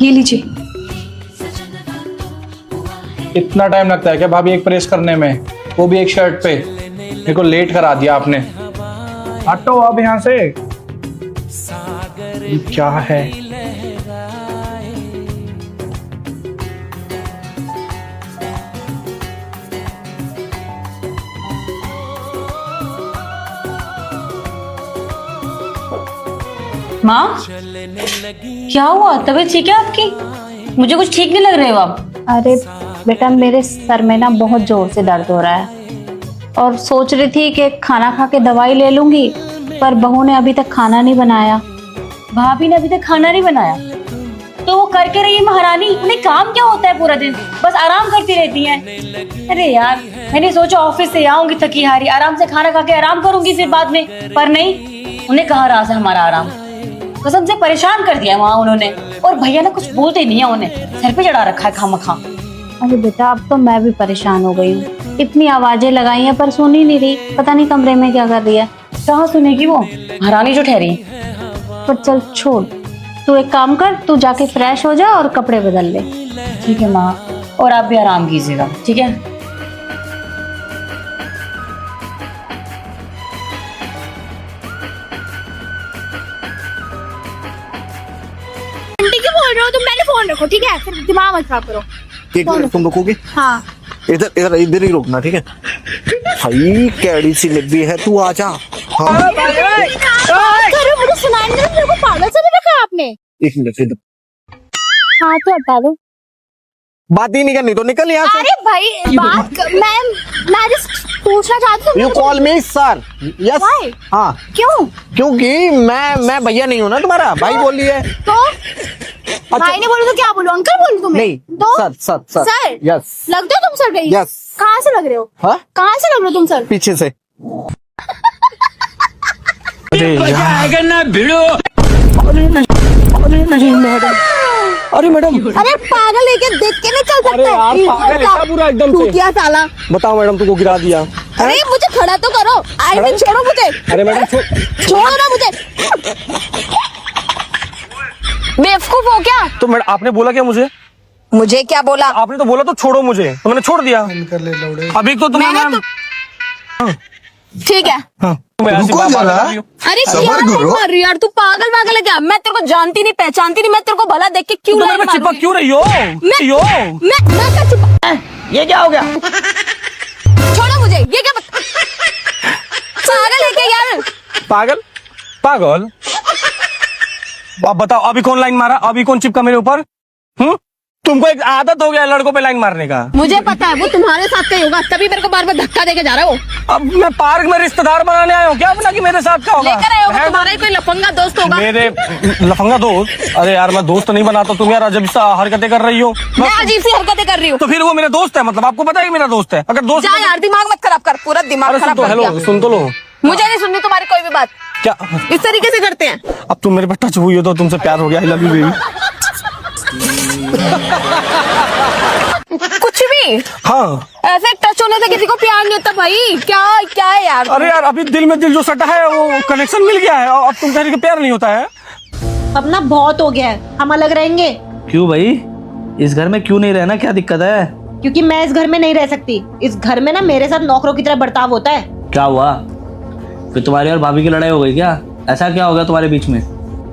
ये लीजिए। इतना टाइम लगता है क्या भाभी एक प्रेस करने में, वो भी एक शर्ट पे? मेरे को लेट करा दिया आपने। हटो अब यहाँ से। ये क्या है? माँ, क्या हुआ? तबीयत ठीक है आपकी? मुझे कुछ ठीक नहीं लग रहे हो आप। अरे बेटा, मेरे सर में ना बहुत जोर से दर्द हो रहा है और सोच रही थी कि खाना खा के दवाई ले लूंगी, पर बहू ने अभी तक खाना नहीं बनाया। भाभी ने अभी तक खाना नहीं बनाया तो वो करके रही है महारानी। उन्हें काम क्या होता है पूरा दिन? बस आराम करती रहती हैं। अरे यार, मैंने सोचा ऑफिस से आऊंगी थकी हारी, आराम से खाना खा के आराम करूंगी फिर बाद में, पर नहीं, उन्हें कहाँ रहा है हमारा आराम। कसम से परेशान कर दिया वहाँ उन्होंने। और भैया ने कुछ बोलते नहीं है, उन्हें सर पे चढ़ा रखा है खामखा। अरे बेटा, अब तो मैं भी परेशान हो गई हूँ। इतनी आवाजें लगाई हैं पर सुन ही नहीं रही, पता नहीं कमरे में क्या कर रही है। कहाँ सुनेगी वो महारानी जो ठहरी। पर चल छोड़, तू एक काम कर, तू जाके फ्रेश हो जा और कपड़े बदल ले। ठीक है माँ, और आप भी आराम कीजिएगा, ठीक है? आंटी क्यों बोल रहे हो तुम? पहले फोन रखो, ठीक है? फिर दिमाग मत खराब करो। एक मिनट तुम रुकोगे? हाँ। इधर इधर इधर ही रुकना, ठीक है? भाई कैडी सी लब्बी है, तू आ जा। हाँ करो, मुझे सुनाई नहीं, मेरे को पागल समझ रखा है आपने। एक मिनट इधर। हाँ तो हटा दो। बात ही नहीं करनी तो निकल यहाँ से। अरे भाई मैं जस्ट पूछना चाहती हूँ। You call me sir. Yes. Why? हाँ, क्यों? क्योंकि मैं भैया नहीं हूँ ना तुम्हारा, भाई बोली है। तो भाई ने बोलू तो क्या बोलूं? अंकल बोलूं तुम्हें? नहीं तो sir sir sir. Sir? Yes. लगते हो तुम सर गई? यस। कहाँ से लग रहे हो? हाँ, कहाँ से लग रहे हो तुम सर? पीछे से। अरे अरे मैडम, अरे पागल लेके देख के नहीं चल सकते। अरे यार पागल है पूरा एकदम से। क्या साला? बताओ मैडम, तुमको गिरा दिया। अरे मुझे खड़ा तो करो। आई मीन छोड़ो मुझे। अरे मैडम छोड़ो ना मुझे। बेवकूफ हो क्या? तो मैडम आपने बोला क्या मुझे? मुझे क्या बोला? आपने तो बोला तो छोड़ो मुझे, तो मैंने छोड़ दिया। अभी तो मैंने तो ठीक है। रुको जरा। अरे क्या सबर तुम करो। कर रही हो यार? तू पागल पागल है क्या? मैं तेरे को जानती नहीं पहचानती नहीं, मैं तेरे को भला देख के क्यों लाइन चिपक मारूंगी? क्यों रही हो? मैं क्या चिपक? ये क्या हो गया? छोड़ो मुझे। ये क्या पागल है क्या यार? पागल पागल। अब बताओ, अभी कौन लाइन मारा? अभी कौन चिपका मेरे ऊपर? तुमको एक आदत हो गया लड़कों पे लाइन मारने का। मुझे पता है वो तुम्हारे साथ का ही होगा, तभी मेरे को बार बार धक्का देके जा रहा हो। अब मैं पार्क में रिश्तेदार बनाने आया हूँ क्या अपना, कि मेरे साथ क्या होगा? लेकर आए होगा, तुम्हारा ही कोई लफंगा दोस्त होगा। मेरे लफंगा दोस्त? अरे यार मैं दोस्त नहीं बनाता, तुम यार अजब सा हरकतें कर रही हो। मैं अजीब सी हरकतें कर रही हूँ। तो फिर वो मेरा दोस्त है, मतलब आपको पता है कि मेरा दोस्त है? अगर दोस्त जा यार, दिमाग मत खराब कर, पूरा दिमाग अरे सुन खराब तो, कर दिया। हेलो सुन तो लो। मुझे नहीं सुननी तुम्हारी कोई भी बात। क्या इस तरीके से करते हैं? अब तुम मेरे पे टच हुई हो तो तुमसे प्यार हो गया। I love you baby. कुछ भी हाँ। ऐसे टच होने से किसी को प्यार नहीं होता भाई। क्या क्या है यार? अरे यार अभी दिल में दिल जो सटा है वो कनेक्शन मिल गया है, और अब तुम कह रही हो कि प्यार नहीं होता है। अब ना बहुत हो गया है, हम अलग रहेंगे। क्यों भाई? इस घर में क्यों नहीं रहना? क्या दिक्कत है? क्योंकि मैं इस घर में नहीं रह सकती। इस घर में ना मेरे साथ नौकरों की तरह बर्ताव होता है। क्या हुआ? फिर तुम्हारी और भाभी की लड़ाई हो गई क्या? ऐसा क्या हो गया तुम्हारे बीच में?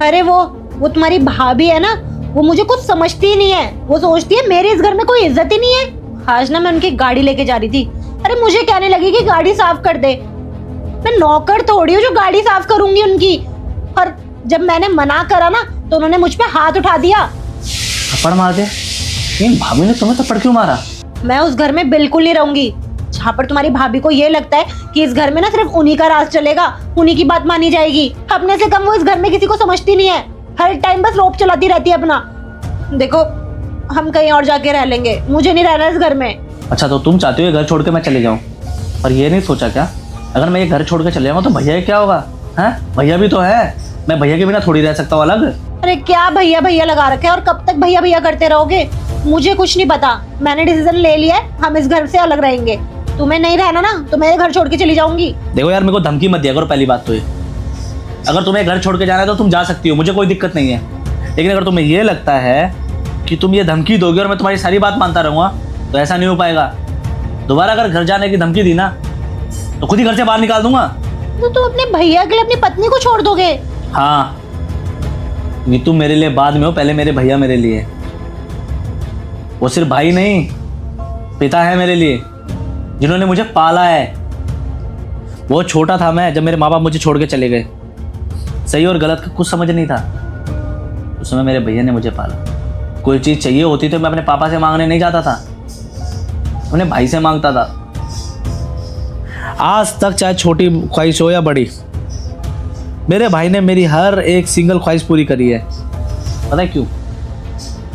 अरे वो तुम्हारी भाभी है ना, वो मुझे कुछ समझती ही नहीं है। वो सोचती है मेरे इस घर में कोई इज्जत ही नहीं है। आज ना मैं उनकी गाड़ी लेके जा रही थी। अरे मुझे कहने लगी कि गाड़ी साफ कर दे। मैं नौकर थोड़ी हूँ जो गाड़ी साफ करूंगी उनकी। और जब मैंने मना करा ना तो उन्होंने मुझ पे हाथ उठा दिया। थप्पड़ मार दे। इन भाभी ने तुम्हें थप्पड़ क्यों मारा? मैं उस घर में बिल्कुल नहीं रहूंगी जहाँ पर तुम्हारी भाभी को ये लगता है कि इस घर में ना सिर्फ उन्हीं का राज चलेगा, उन्हीं की बात मानी जाएगी। अपने से कम वो इस घर में किसी को समझती नहीं है। हर टाइम बस रोप चलाती रहती है अपना। देखो, हम कहीं और जाके रह लेंगे, मुझे नहीं रहना इस घर में। अच्छा तो तुम चाहते हो ये घर छोड़ के मैं चले जाऊं, और ये नहीं सोचा क्या अगर मैं ये घर छोड़ के चले जाऊंगा तो भैया क्या होगा? हैं? भैया भी तो है, मैं भैया के बिना थोड़ी रह सकता हूँ अलग। अरे क्या भैया भैया लगा रखे है, और कब तक भैया भैया करते रहोगे? मुझे कुछ नहीं पता, मैंने डिसीजन ले लिया है, हम इस घर से अलग रहेंगे। तुम्हें नहीं रहना ना तो मैं ये घर छोड़ के चली जाऊंगी। देखो यार मेरे को धमकी मत दिया करो, पहली बात तो ये। अगर तुम्हें घर छोड़ के जाना है तो तुम जा सकती हो, मुझे कोई दिक्कत नहीं है। लेकिन अगर तुम्हें ये लगता है कि तुम ये धमकी दोगे और मैं तुम्हारी सारी बात मानता रहूँगा तो ऐसा नहीं हो पाएगा। दोबारा अगर घर जाने की धमकी दी ना तो खुद ही घर से बाहर निकाल दूंगा। तो तुम अपने भैया के लिए अपनी पत्नी को छोड़ दोगे? हाँ, ये तुम मेरे लिए बाद में हो, पहले मेरे भैया मेरे लिए। वो सिर्फ भाई नहीं, पिता है मेरे लिए, जिन्होंने मुझे पाला है। वो छोटा था मैं जब मेरे माँ बाप मुझे छोड़ के चले गए। सही और गलत का कुछ समझ नहीं था। उस समय मेरे भैया ने मुझे पाला। कोई चीज़ चाहिए होती तो मैं अपने पापा से मांगने नहीं जाता था, अपने भाई से मांगता था। आज तक चाहे छोटी ख्वाहिश हो या बड़ी, मेरे भाई ने मेरी हर एक सिंगल ख्वाहिश पूरी करी है। पता है क्यों?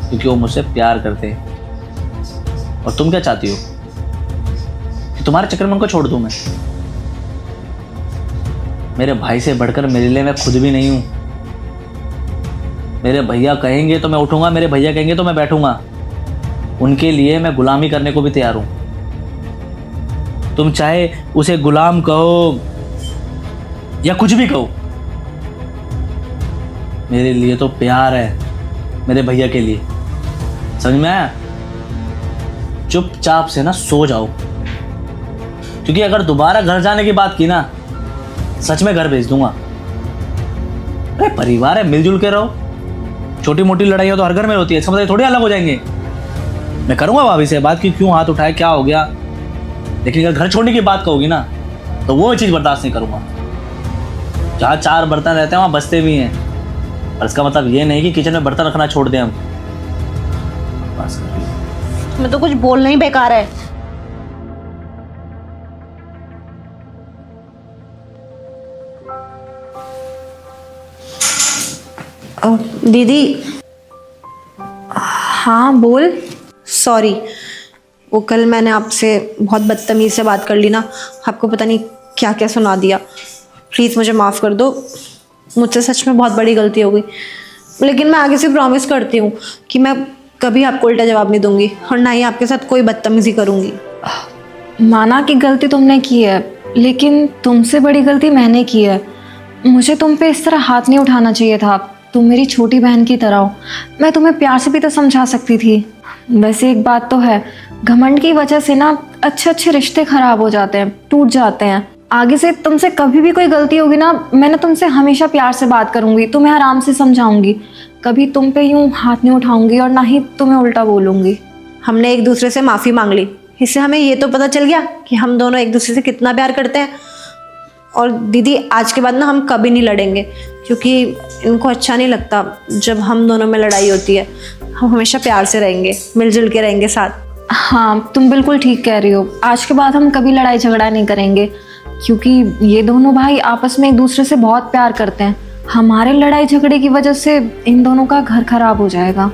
क्योंकि वो मुझसे प्यार करते हैं। और तुम क्या चाहती हो कि तुम्हारे चक्कर में उनको छोड़ दूं मैं? मेरे भाई से बढ़कर मेरे लिए मैं खुद भी नहीं हूं। मेरे भैया कहेंगे तो मैं उठूंगा, मेरे भैया कहेंगे तो मैं बैठूंगा। उनके लिए मैं गुलामी करने को भी तैयार हूं। तुम चाहे उसे गुलाम कहो या कुछ भी कहो, मेरे लिए तो प्यार है, मेरे भैया के लिए। समझ में आया? चुपचाप से ना सो जाओ, क्योंकि अगर दोबारा घर जाने की बात की ना, सच में घर भेज दूंगा। अरे परिवार है, मिलजुल के रहो। छोटी मोटी लड़ाइयाँ तो हर घर में होती है, इसका मतलब थोड़ी अलग हो जाएंगे। मैं करूंगा भाभी से बात कि क्यों हाथ उठाए, क्या हो गया। लेकिन अगर घर छोड़ने की बात कहोगी ना तो वो चीज़ बर्दाश्त नहीं करूंगा। जहाँ 4 बर्तन रहते हैं वहाँ बचते भी हैं, और इसका मतलब ये नहीं कि किचन में बर्तन रखना छोड़ दें हम। बस मैं तो कुछ बोलना ही बेकार है। दीदी। हाँ बोल। सॉरी, वो कल मैंने आपसे बहुत बदतमीज से बात कर ली ना, आपको पता नहीं क्या क्या सुना दिया। प्लीज़ मुझे माफ़ कर दो, मुझसे सच में बहुत बड़ी गलती हो गई। लेकिन मैं आगे से प्रॉमिस करती हूँ कि मैं कभी आपको उल्टा जवाब नहीं दूंगी और ना ही आपके साथ कोई बदतमीजी करूँगी। माना कि गलती तुमने की है, लेकिन तुमसे बड़ी गलती मैंने की है। मुझे तुम पे इस तरह हाथ नहीं उठाना चाहिए था। तुम मेरी छोटी बहन की तरह हो, मैं तुम्हें प्यार से भी तो समझा सकती थी। वैसे एक बात तो है, घमंड की वजह से ना अच्छे अच्छे रिश्ते खराब हो जाते हैं, टूट जाते हैं। आगे से तुमसे कभी भी कोई गलती होगी ना, मैंने तुमसे हमेशा प्यार से बात करूंगी, तुम्हें आराम से समझाऊंगी। कभी तुम पे यूं हाथ नहीं उठाऊंगी और ना ही तुम्हें उल्टा बोलूंगी। हमने एक दूसरे से माफ़ी मांग ली, इससे हमें ये तो पता चल गया कि हम दोनों एक दूसरे से कितना प्यार करते हैं। और दीदी, आज के बाद ना हम कभी नहीं लड़ेंगे, क्योंकि इनको अच्छा नहीं लगता जब हम दोनों में लड़ाई होती है। हम हमेशा प्यार से रहेंगे, मिलजुल के रहेंगे साथ। हाँ, तुम बिल्कुल ठीक कह रही हो। आज के बाद हम कभी लड़ाई झगड़ा नहीं करेंगे, क्योंकि ये दोनों भाई आपस में एक दूसरे से बहुत प्यार करते हैं। हमारे लड़ाई झगड़े की वजह से इन दोनों का घर खराब हो जाएगा।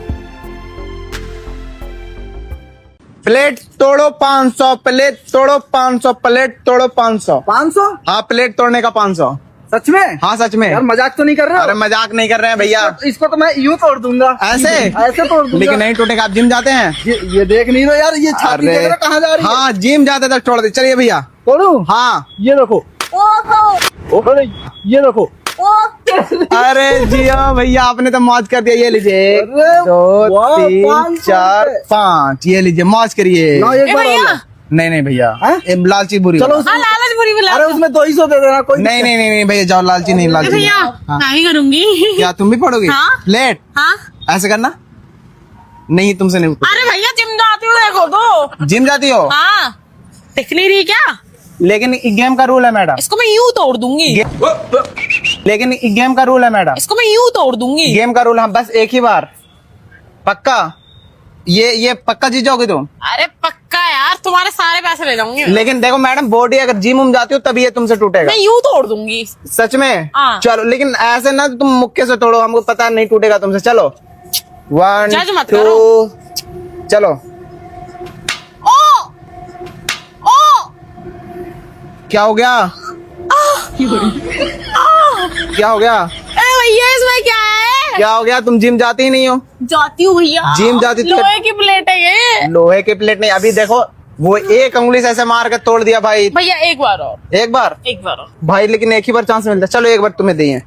प्लेट तोड़ो 500, प्लेट तोड़ो 500, प्लेट तोड़ो 500। 500? हाँ, प्लेट तोड़ने का 500। सच में? हाँ सच में यार मजाक तो नहीं कर रहे हो? अरे मजाक नहीं कर रहे हैं भैया। इसको तो मैं यूं तोड़ दूंगा। ऐसे ऐसे तोड़ दूंगा। लेकिन नहीं टूटेगा। आप जिम जाते हैं? ये देख नहीं रहे यार, ये छाती देख रहे हो कहाँ जा रही है? हाँ, जिम जाते तक तोड़ दे। चलिए भैया। तोड़ू? हाँ, ये देखो। अरे ये देखो। अरे जिया भैया, आपने तो मौज कर दिया। ये लीजिए, 1 अरे 2 वाह, 3 500 4 5। ये लीजिए, मौज करिए। ना एक बार और। नहीं नहीं भैया, लालची बुरी चलो वाला। लालच बुरी बुला। अरे उसमें 200 दे देना। कोई नहीं नहीं नहीं भैया, जाओ। लालची नहीं, लालची नहीं। हाँ। नहीं करूंगी। क्या तुम भी पढ़ोगे? हाँ। प्लेट हाँ। ऐसे करना नहीं, तुमसे नहीं। अरे भैया, जिम जाती हूँ, देखो तो। जिम जाती हो? हाँ, दिख नहीं रही क्या? लेकिन गेम का रूल है मैडम। इसको मैं यूं तोड़ दूंगी। लेकिन गेम का रूल है मैडम। इसको मैं यूं तोड़ दूंगी। गेम का रूल, हम बस एक ही बार। पक्का? ये पक्का जीत जाओगे तुम? अरे पक्का यार, तुम्हारे सारे पैसे ले जाऊंगी। लेकिन देखो मैडम, बॉडी अगर जिम उम जाती हो तभी ये तुमसे टूटेगा। मैं यूं तोड़ दूंगी। सच में? हाँ। चलो, लेकिन ऐसे ना तुम मुक्के से तोड़ो, हमको पता नहीं टूटेगा तुमसे। चलो, 1 जज मत 2 चलो। ओ ओ क्या हो गया? क्या हो गया? भैया, इसमें क्या है? क्या हो गया? तुम जिम जाती ही नहीं हो? जाती हूँ भैया। जिम जाती तो- लोहे की प्लेट है ये। लोहे की प्लेट नहीं, अभी देखो वो एक उंगली से ऐसे मार के तोड़ दिया भाई। भैया एक बार और। एक बार एक बार और। भाई, लेकिन एक ही बार चांस मिलता है। चलो एक बार तुम्हें दिए।